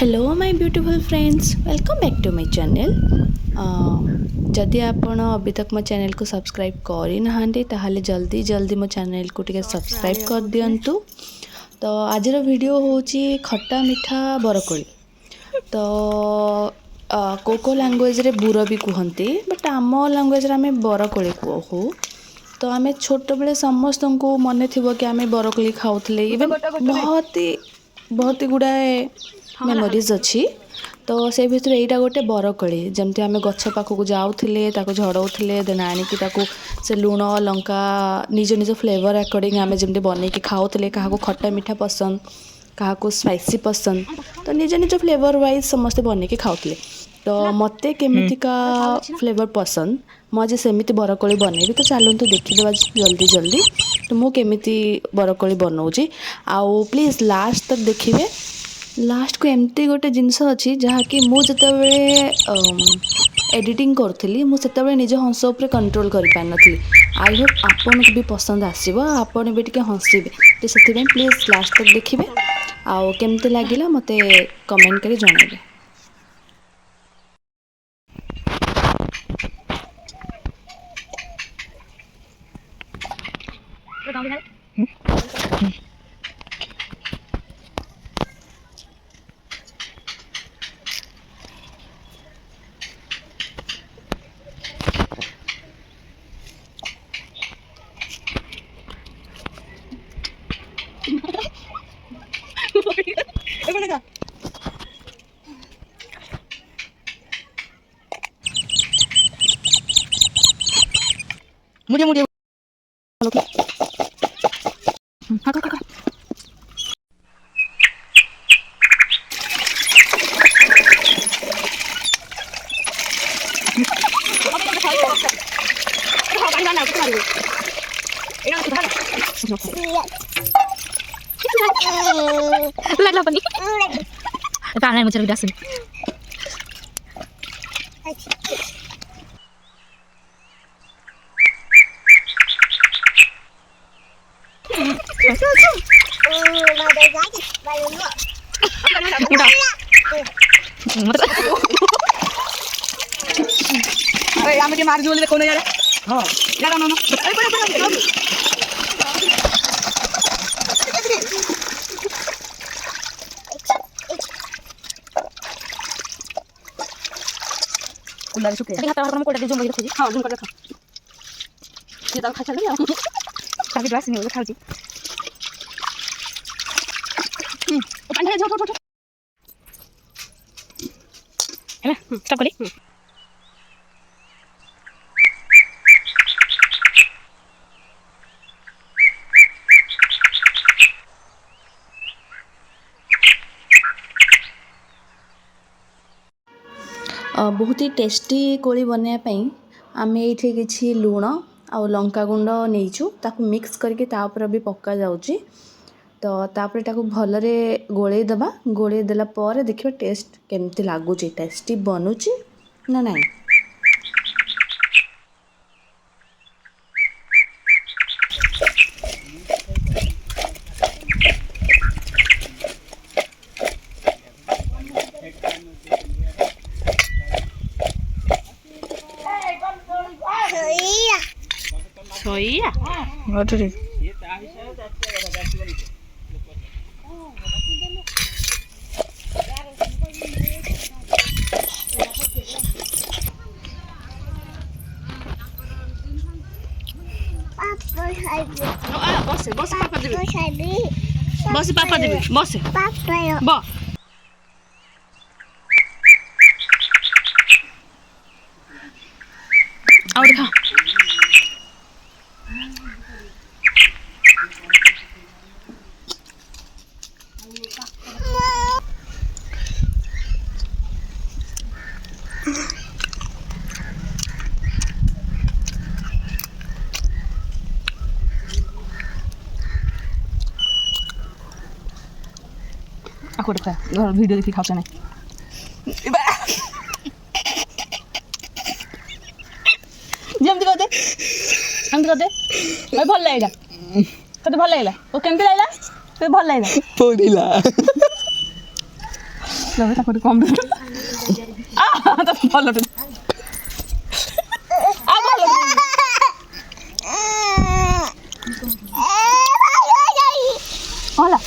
Hello my beautiful friends, welcome back to my channel. जदि आपण अभी तक मो चैनल को सब्सक्राइब करी नहांती ताहले जल्दी जल्दी मो चैनल को टिके सब्सक्राइब कर दियंतु। तो आज वीडियो होची खट्टा मीठा बरकोली। तो को लैंग्वेज रे बुर भी कहते, बट आम लैंग्वेज रे आमे बरकोली कहू। तो आमे छोट बेले समस्त को मन थी कि आमे बरकोली खाऊले। इवन बहुत ही गुड़ाए मेमोरीज अच्छी। तो से भितर यहीटा गोटे बरकोली जमती आम गछ पाखक जाऊले झड़ाऊले देन आणिकी से लुण लंका निज निज फ्लेवर अकॉर्डिंग आम जमी बनईकी खाऊले। क्या खट्टा मीठा पसंद, क्या स्पाइसी पसंद, तो निज निज फ्लेवर वाइज समस्ते बनईकी खाऊले। तो मते केमितिका फ्लेवर पसंद मुझे सेमती बरकोली बनैबी। तो चलतु देखीदे जल्दी जल्दी तो मु केमिति बरकोली बनाऊँगी। आउ प्लीज लास्ट तक देखिए। लास्ट को एमती गोटे जिनस अच्छी जहाँकि मुझे एडिटिंग करी मुझे निज हंस उपर कंट्रोल कर पार नी। आई होप आपन को भी पसंद आसो, आपन भी टे हंसबे। तो से प्लीज लास्ट तक देखिए। आउ केमती लगिला मते कमेंट करी जणाइबे। मुझे मुझे लागला पण पाणी मुझे विदास अरे मार जोले कोण यार हां लगा नो अरे बड़ा कुल्ला सुके ये हाथ में कोड़ा दे जो रखी हां झुमका रखा ये तो खा चले ताकि ग्लास नहीं होगा खाऊजी पानी जो छोट है ना स्टॉप करी बहुत ही टेस्टी कोली बनवाई आम ये किसी लुण आ लंका गुंड नहींचु ताकू मिक्स करके तापर भी पक्का जाऊँगी। तो तापर ताकू भलरे गोले दबा गोले देला पर देखिए टेस्ट केमती लगुच टेस्टी बनूची ना नहीं। सोइया और ठीक बस बस पापा देबे बस पापा देबे बस पापा बा और खा आको देखा घर वीडियो देखि खाऊ नहीं जमती कहते भाई भल लगे कते भल लगे ओ केमती लगे तो भल लगे ए লবে তা করে কম দে তা ভালো দে Hola.